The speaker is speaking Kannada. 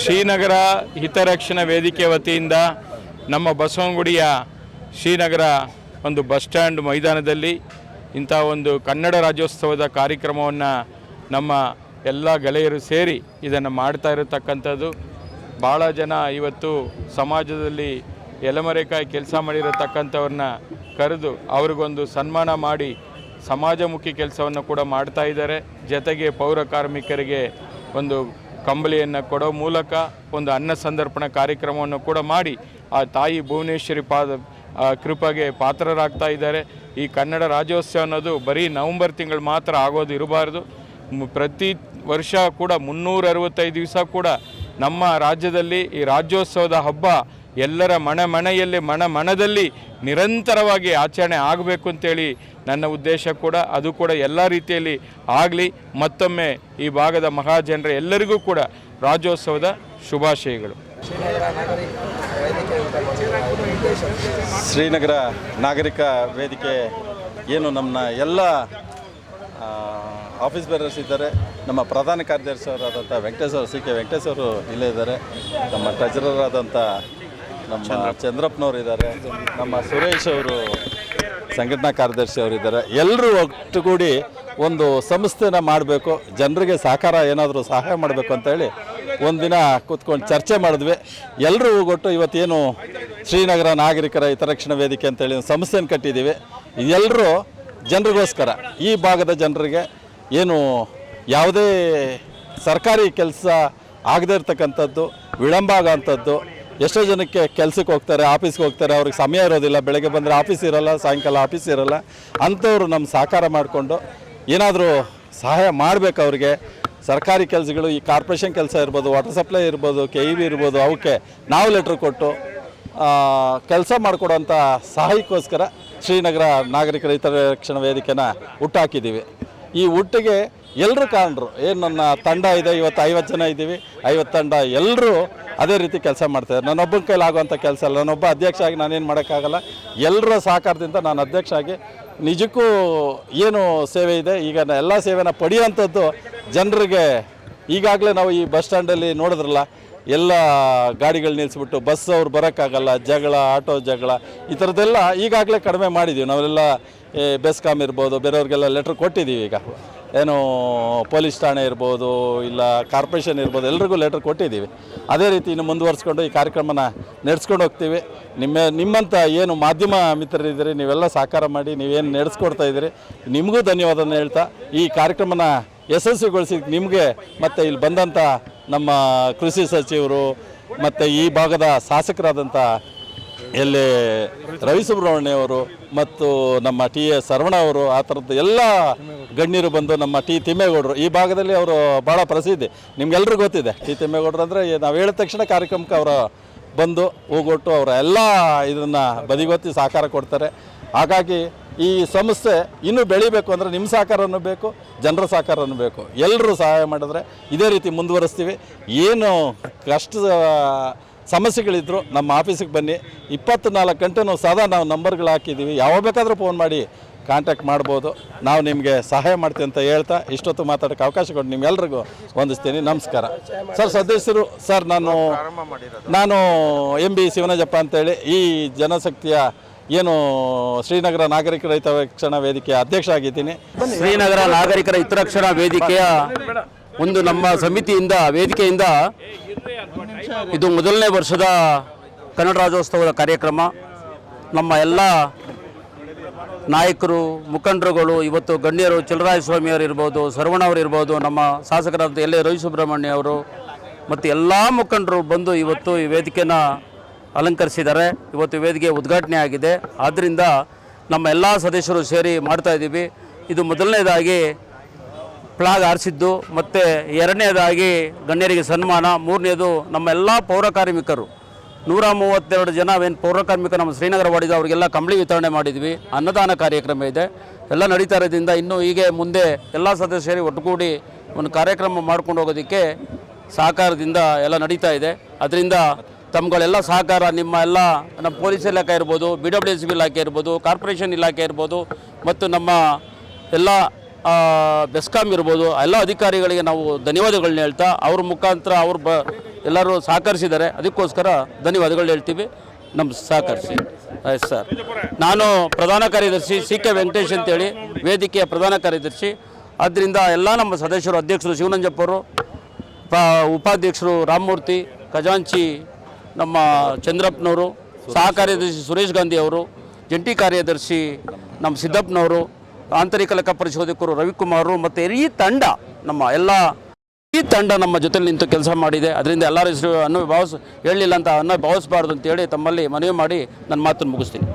ಶ್ರೀನಗರ ಹಿತರಕ್ಷಣಾ ವೇದಿಕೆ ವತಿಯಿಂದ ನಮ್ಮ ಬಸವನಗುಡಿಯ ಶ್ರೀನಗರ ಒಂದು ಬಸ್ ಸ್ಟ್ಯಾಂಡ್ ಮೈದಾನದಲ್ಲಿ ಇಂಥ ಒಂದು ಕನ್ನಡ ರಾಜ್ಯೋತ್ಸವದ ಕಾರ್ಯಕ್ರಮವನ್ನು ನಮ್ಮ ಎಲ್ಲ ಗೆಳೆಯರು ಸೇರಿ ಇದನ್ನು ಮಾಡ್ತಾ ಇರತಕ್ಕಂಥದ್ದು. ಭಾಳ ಜನ ಇವತ್ತು ಸಮಾಜದಲ್ಲಿ ಎಲೆಮರೆಕಾಯಿ ಕೆಲಸ ಮಾಡಿರತಕ್ಕಂಥವ್ರನ್ನ ಕರೆದು ಅವ್ರಿಗೊಂದು ಸನ್ಮಾನ ಮಾಡಿ ಸಮಾಜಮುಖಿ ಕೆಲಸವನ್ನು ಕೂಡ ಮಾಡ್ತಾ ಇದ್ದಾರೆ. ಜೊತೆಗೆ ಪೌರ ಕಾರ್ಮಿಕರಿಗೆ ಒಂದು ಕಂಬಳಿಯನ್ನು ಕೊಡೋ ಮೂಲಕ ಒಂದು ಅನ್ನ ಸಂದರ್ಪಣಾ ಕಾರ್ಯಕ್ರಮವನ್ನು ಕೂಡ ಮಾಡಿ ಆ ತಾಯಿ ಭುವನೇಶ್ವರಿ ಕೃಪೆಗೆ ಪಾತ್ರರಾಗ್ತಾ ಇದ್ದಾರೆ. ಈ ಕನ್ನಡ ರಾಜ್ಯೋತ್ಸವ ಅನ್ನೋದು ಬರೀ ನವಂಬರ್ ತಿಂಗಳು ಮಾತ್ರ ಆಗೋದು ಇರಬಾರ್ದು. ಪ್ರತಿ ವರ್ಷ ಕೂಡ 365 ದಿವಸ ಕೂಡ ನಮ್ಮ ರಾಜ್ಯದಲ್ಲಿ ಈ ರಾಜ್ಯೋತ್ಸವದ ಹಬ್ಬ ಎಲ್ಲರ ಮನೆಯಲ್ಲಿ ಮನದಲ್ಲಿ ನಿರಂತರವಾಗಿ ಆಚರಣೆ ಆಗಬೇಕು ಅಂತೇಳಿ ನನ್ನ ಉದ್ದೇಶ ಕೂಡ. ಅದು ಕೂಡ ಎಲ್ಲ ರೀತಿಯಲ್ಲಿ ಆಗಲಿ. ಮತ್ತೊಮ್ಮೆ ಈ ಭಾಗದ ಮಹಾಜನರ ಎಲ್ಲರಿಗೂ ಕೂಡ ರಾಜ್ಯೋತ್ಸವದ ಶುಭಾಶಯಗಳು. ಶ್ರೀನಗರ ನಾಗರಿಕ ವೇದಿಕೆ ಏನು ನಮ್ಮ ಎಲ್ಲ ಆಫೀಸ್ ಬೇರರ್ಸ್ ಇದ್ದಾರೆ. ನಮ್ಮ ಪ್ರಧಾನ ಕಾರ್ಯದರ್ಶಿಯವರಾದಂಥ ವೆಂಕಟೇಶ್ ಅವರು ಇಲ್ಲೇ ಇದ್ದಾರೆ. ನಮ್ಮ ಟ್ರೆಜರರ್ ಆದಂಥ ನಮ್ಮ ಚಂದ್ರಪ್ಪನವರು ಇದ್ದಾರೆ. ನಮ್ಮ ಸುರೇಶ್ ಅವರು ಸಂಘಟನಾ ಕಾರ್ಯದರ್ಶಿ ಅವರಿದ್ದಾರೆ. ಎಲ್ಲರೂ ಒಟ್ಟುಗೂಡಿ ಒಂದು ಸಂಸ್ಥೆನ ಮಾಡಬೇಕು, ಜನರಿಗೆ ಸಹಕಾರ ಏನಾದರೂ ಸಹಾಯ ಮಾಡಬೇಕು ಅಂತೇಳಿ ಒಂದಿನ ಕೂತ್ಕೊಂಡು ಚರ್ಚೆ ಮಾಡಿದ್ವಿ. ಎಲ್ಲರೂ ಒಟ್ಟು ಇವತ್ತೇನು ಶ್ರೀನಗರ ನಾಗರಿಕರ ಹಿತರಕ್ಷಣಾ ವೇದಿಕೆ ಅಂತೇಳಿ ಒಂದು ಸಂಸ್ಥೆಯನ್ನು ಕಟ್ಟಿದ್ದೀವಿ. ಎಲ್ಲರೂ ಜನರಿಗೋಸ್ಕರ, ಈ ಭಾಗದ ಜನರಿಗೆ ಏನು ಯಾವುದೇ ಸರ್ಕಾರಿ ಕೆಲಸ ಆಗದೇ ಇರ್ತಕ್ಕಂಥದ್ದು, ವಿಳಂಬ ಆಗೋಂಥದ್ದು, ಎಷ್ಟೋ ಜನಕ್ಕೆ ಕೆಲಸಕ್ಕೆ ಹೋಗ್ತಾರೆ, ಆಫೀಸ್ಗೆ ಹೋಗ್ತಾರೆ, ಅವ್ರಿಗೆ ಸಮಯ ಇರೋದಿಲ್ಲ, ಬೆಳಗ್ಗೆ ಬಂದರೆ ಆಫೀಸ್ ಇರೋಲ್ಲ, ಸಾಯಂಕಾಲ ಆಫೀಸ್ ಇರೋಲ್ಲ. ಅಂಥವ್ರು ನಮ್ಮ ಸಹಕಾರ ಮಾಡಿಕೊಂಡು ಏನಾದರೂ ಸಹಾಯ ಮಾಡಬೇಕು ಅವ್ರಿಗೆ. ಸರ್ಕಾರಿ ಕೆಲಸಗಳು, ಈ ಕಾರ್ಪೊರೇಷನ್ ಕೆಲಸ ಇರ್ಬೋದು, ವಾಟರ್ ಸಪ್ಲೈ ಇರ್ಬೋದು, KEB ಇರ್ಬೋದು, ಅವಕ್ಕೆ ನಾವು ಲೆಟ್ರ್ ಕೊಟ್ಟು ಕೆಲಸ ಮಾಡಿಕೊಡೋಂಥ ಸಹಾಯಕ್ಕೋಸ್ಕರ ಶ್ರೀನಗರ ನಾಗರಿಕರ ಹಿತರಕ್ಷಣಾ ವೇದಿಕೆನ ಹುಟ್ಟಾಕಿದ್ದೀವಿ. ಈ ಹುಟ್ಟಿಗೆ ಎಲ್ಲರೂ ಕಾರಣರು. ಏನು ನನ್ನ ತಂಡ ಇದೆ, ಇವತ್ತು 50 ಜನ ಇದ್ದೀವಿ. 50 ತಂಡ ಎಲ್ಲರೂ ಅದೇ ರೀತಿ ಕೆಲಸ ಮಾಡ್ತಾರೆ. ನನ್ನೊಬ್ಬನ ಕೈಲಾಗುವಂಥ ಕೆಲಸ ಅಲ್ಲ. ನಾನೊಬ್ಬ ಅಧ್ಯಕ್ಷ ಆಗಿ ನಾನೇನು ಮಾಡೋಕ್ಕಾಗಲ್ಲ. ಎಲ್ಲರ ಸಹಕಾರದಿಂದ ನಾನು ಅಧ್ಯಕ್ಷ ಆಗಿ ನಿಜಕ್ಕೂ ಏನು ಸೇವೆ ಇದೆ, ಈಗ ಎಲ್ಲ ಸೇವೆನ ಪಡೆಯುವಂಥದ್ದು ಜನರಿಗೆ. ಈಗಾಗಲೇ ನಾವು ಈ ಬಸ್ ಸ್ಟ್ಯಾಂಡಲ್ಲಿ ನೋಡಿದ್ರಲ್ಲ, ಎಲ್ಲ ಗಾಡಿಗಳು ನಿಲ್ಲಿಸ್ಬಿಟ್ಟು ಬಸ್ ಅವ್ರು ಬರೋಕ್ಕಾಗಲ್ಲ, ಜಗಳ, ಆಟೋ ಜಗಳ, ಈ ಥರದ್ದೆಲ್ಲ ಈಗಾಗಲೇ ಕಡಿಮೆ ಮಾಡಿದ್ದೀವಿ. ನಾವೆಲ್ಲ ಬೆಸ್ಕಾಮ್ ಇರ್ಬೋದು, ಬೇರೆಯವ್ರಿಗೆಲ್ಲ ಲೆಟ್ರ್ ಕೊಟ್ಟಿದ್ದೀವಿ. ಈಗ ಏನು ಪೊಲೀಸ್ ಠಾಣೆ ಇರ್ಬೋದು, ಇಲ್ಲ ಕಾರ್ಪೊರೇಷನ್ ಇರ್ಬೋದು, ಎಲ್ರಿಗೂ ಲೆಟ್ರ್ ಕೊಟ್ಟಿದ್ದೀವಿ. ಅದೇ ರೀತಿ ಇನ್ನು ಮುಂದುವರಿಸ್ಕೊಂಡು ಈ ಕಾರ್ಯಕ್ರಮನ ನಡೆಸ್ಕೊಂಡು ಹೋಗ್ತೀವಿ. ನಿಮ್ಮಂಥ ಏನು ಮಾಧ್ಯಮ ಮಿತ್ರರಿದ್ದೀರಿ, ನೀವೆಲ್ಲ ಸಹಕಾರ ಮಾಡಿ ನೀವೇನು ನಡೆಸ್ಕೊಡ್ತಾ ಇದ್ದೀರಿ, ನಿಮಗೂ ಧನ್ಯವಾದನ ಹೇಳ್ತಾ ಈ ಕಾರ್ಯಕ್ರಮನ ಯಶಸ್ವಿಗೊಳಿಸಿ ನಿಮಗೆ ಮತ್ತು ಇಲ್ಲಿ ಬಂದಂಥ ನಮ್ಮ ಕೃಷಿ ಸಚಿವರು ಮತ್ತು ಈ ಭಾಗದ ಶಾಸಕರಾದಂಥ ಎಲ್ಲಿ ರವಿ ಸುಬ್ರಹ್ಮಣ್ಯ ಅವರು ಮತ್ತು ನಮ್ಮ TS ಶರವಣ ಅವರು, ಆ ಥರದ್ದು ಎಲ್ಲ ಗಣ್ಯರು ಬಂದು, ನಮ್ಮ ತಿಮ್ಮೇಗೌಡರು ಈ ಭಾಗದಲ್ಲಿ ಅವರು ಭಾಳ ಪ್ರಸಿದ್ಧಿ, ನಿಮ್ಗೆಲ್ರಿಗೂ ಗೊತ್ತಿದೆ. ತಿಮ್ಮೇಗೌಡರು ಅಂದರೆ ನಾವು ಹೇಳಿದ ತಕ್ಷಣ ಕಾರ್ಯಕ್ರಮಕ್ಕೆ ಅವರ ಬಂದು ಹೋಗೊಟ್ಟು ಅವರ ಎಲ್ಲ ಇದನ್ನು ಬದಿಗೊತ್ತಿ ಸಹಕಾರ ಕೊಡ್ತಾರೆ. ಹಾಗಾಗಿ ಈ ಸಂಸ್ಥೆ ಇನ್ನೂ ಬೆಳಿಬೇಕು ಅಂದರೆ ನಿಮ್ಮ ಸಹಕಾರನೂ ಬೇಕು, ಜನರ ಸಹಕಾರನೂ ಬೇಕು. ಎಲ್ಲರೂ ಸಹಾಯ ಮಾಡಿದ್ರೆ ಇದೇ ರೀತಿ ಮುಂದುವರಿಸ್ತೀವಿ. ಏನು ಕಷ್ಟದ ಸಮಸ್ಯೆಗಳಿದ್ರು ನಮ್ಮ ಆಫೀಸಿಗೆ ಬನ್ನಿ. 24 ಗಂಟೆ ಸದಾ ನಾವು ನಂಬರ್ಗಳು ಹಾಕಿದ್ದೀವಿ. ಯಾವಾಗ ಬೇಕಾದರೂ ಫೋನ್ ಮಾಡಿ ಕಾಂಟ್ಯಾಕ್ಟ್ ಮಾಡ್ಬೋದು. ನಾವು ನಿಮಗೆ ಸಹಾಯ ಮಾಡ್ತೀವಿ ಅಂತ ಹೇಳ್ತಾ ಇಷ್ಟೊತ್ತು ಮಾತಾಡೋಕ್ಕೆ ಅವಕಾಶ ಕೊಟ್ಟು ನಿಮ್ಗೆಲ್ರಿಗೂ ವಂದಿಸ್ತೀನಿ. ನಮಸ್ಕಾರ. ಸರ್, ಸದಸ್ಯರು ಸರ್, ನಾನು MB ಶಿವನಜಪ್ಪ ಅಂತೇಳಿ ಈ ಜನಶಕ್ತಿಯ ಏನು ಶ್ರೀನಗರ ನಾಗರಿಕರ ಹಿತರಕ್ಷಣಾ ವೇದಿಕೆಯ ಅಧ್ಯಕ್ಷ ಆಗಿದ್ದೀನಿ. ಶ್ರೀನಗರ ನಾಗರಿಕರ ಹಿತರಕ್ಷಣಾ ವೇದಿಕೆಯ ಒಂದು ನಮ್ಮ ಸಮಿತಿಯಿಂದ ವೇದಿಕೆಯಿಂದ ಇದು ಮೊದಲನೇ ವರ್ಷದ ಕನ್ನಡ ರಾಜ್ಯೋತ್ಸವದ ಕಾರ್ಯಕ್ರಮ. ನಮ್ಮ ಎಲ್ಲ ನಾಯಕರು, ಮುಖಂಡರುಗಳು, ಇವತ್ತು ಗಣ್ಯರು, ಚಲರಾಯಸ್ವಾಮಿಯವರು ಇರ್ಬೋದು, ಶರವಣವರು ಇರ್ಬೋದು, ನಮ್ಮ ಶಾಸಕರಾದ ರವಿ ಸುಬ್ರಹ್ಮಣ್ಯ ಅವರು ಮತ್ತು ಎಲ್ಲ ಮುಖಂಡರು ಬಂದು ಇವತ್ತು ಈ ವೇದಿಕೆನ ಅಲಂಕರಿಸಿದ್ದಾರೆ. ಇವತ್ತು ವೇದಿಕೆ ಉದ್ಘಾಟನೆ ಆಗಿದೆ. ಆದ್ದರಿಂದ ನಮ್ಮ ಎಲ್ಲ ಸದಸ್ಯರು ಸೇರಿ ಮಾಡ್ತಾ ಇದ್ದೀವಿ. ಇದು ಮೊದಲನೇದಾಗಿ ಫ್ಲಾಗ್ ಹಾರಿಸಿದ್ದು, ಮತ್ತು ಎರಡನೇದಾಗಿ ಗಣ್ಯರಿಗೆ ಸನ್ಮಾನ, ಮೂರನೇದು ನಮ್ಮ ಎಲ್ಲ ಪೌರ ಕಾರ್ಮಿಕರು 132 ಜನ ಏನು ಪೌರ ಕಾರ್ಮಿಕರು ನಮ್ಮ ಶ್ರೀನಗರ ವಾರ್ಡಿದ ಅವರಿಗೆಲ್ಲ ಕಂಬಳಿ ವಿತರಣೆ ಮಾಡಿದ್ವಿ. ಅನ್ನದಾನ ಕಾರ್ಯಕ್ರಮ ಇದೆ, ಎಲ್ಲ ನಡೀತಾ ಇರೋದ್ರಿಂದ ಇನ್ನೂ ಹೀಗೆ ಮುಂದೆ ಎಲ್ಲ ಸದಸ್ಯರು ಒಟ್ಟುಗೂಡಿ ಒಂದು ಕಾರ್ಯಕ್ರಮ ಮಾಡ್ಕೊಂಡು ಹೋಗೋದಕ್ಕೆ ಸಹಕಾರದಿಂದ ಎಲ್ಲ ನಡೀತಾ ಇದೆ. ಅದರಿಂದ ತಮ್ಮಗಳೆಲ್ಲ ಸಹಕಾರ, ನಿಮ್ಮ ಎಲ್ಲ ನಮ್ಮ ಪೊಲೀಸ್ ಇಲಾಖೆ ಇರ್ಬೋದು, BWSB ಇಲಾಖೆ ಇರ್ಬೋದು, ಕಾರ್ಪೊರೇಷನ್ ಇಲಾಖೆ ಇರ್ಬೋದು, ಮತ್ತು ನಮ್ಮ ಎಲ್ಲ ಬೆಸ್ಕಾಮ್ ಇರ್ಬೋದು, ಎಲ್ಲ ಅಧಿಕಾರಿಗಳಿಗೆ ನಾವು ಧನ್ಯವಾದಗಳನ್ನ ಹೇಳ್ತಾ ಅವ್ರ ಮುಖಾಂತರ ಎಲ್ಲರೂ ಸಹಕರಿಸಿದ್ದಾರೆ. ಅದಕ್ಕೋಸ್ಕರ ಧನ್ಯವಾದಗಳು ಹೇಳ್ತೀವಿ. ನಮ್ಮ ಸಹಕರಿಸಿ. ಆಯ್ತು ಸರ್. ನಾನು ಪ್ರಧಾನ ಕಾರ್ಯದರ್ಶಿ CK ವೆಂಕಟೇಶ್ ಅಂತೇಳಿ, ವೇದಿಕೆಯ ಪ್ರಧಾನ ಕಾರ್ಯದರ್ಶಿ. ಆದ್ದರಿಂದ ಎಲ್ಲ ನಮ್ಮ ಸದಸ್ಯರು, ಅಧ್ಯಕ್ಷರು ಶಿವನಂಜಪ್ಪವರು, ಉಪಾಧ್ಯಕ್ಷರು ರಾಮಮೂರ್ತಿ, ಖಜಾಂಚಿ ನಮ್ಮ ಚಂದ್ರಪ್ಪನವರು, ಸಹ ಕಾರ್ಯದರ್ಶಿ ಸುರೇಶ್ ಗಾಂಧಿ ಅವರು, ಜಂಟಿ ಕಾರ್ಯದರ್ಶಿ ನಮ್ಮ ಸಿದ್ದಪ್ಪನವರು, ಆಂತರಿಕ ಲೆಕ್ಕ ಪರಿಶೋಧಕರು ರವಿಕುಮಾರ್ ಮತ್ತು ಈ ತಂಡ ನಮ್ಮ ಜೊತೆಲಿ ನಿಂತು ಕೆಲಸ ಮಾಡಿದೆ. ಅದರಿಂದ ಎಲ್ಲರ ಹೆಸರು ಹೇಳಲಿಲ್ಲ ಅಂತ ಭಾವಿಸಬಾರ್ದು ಅಂತೇಳಿ ತಮ್ಮಲ್ಲಿ ಮನವಿ ಮಾಡಿ ನನ್ನ ಮಾತನ್ನು ಮುಗಿಸ್ತೀನಿ.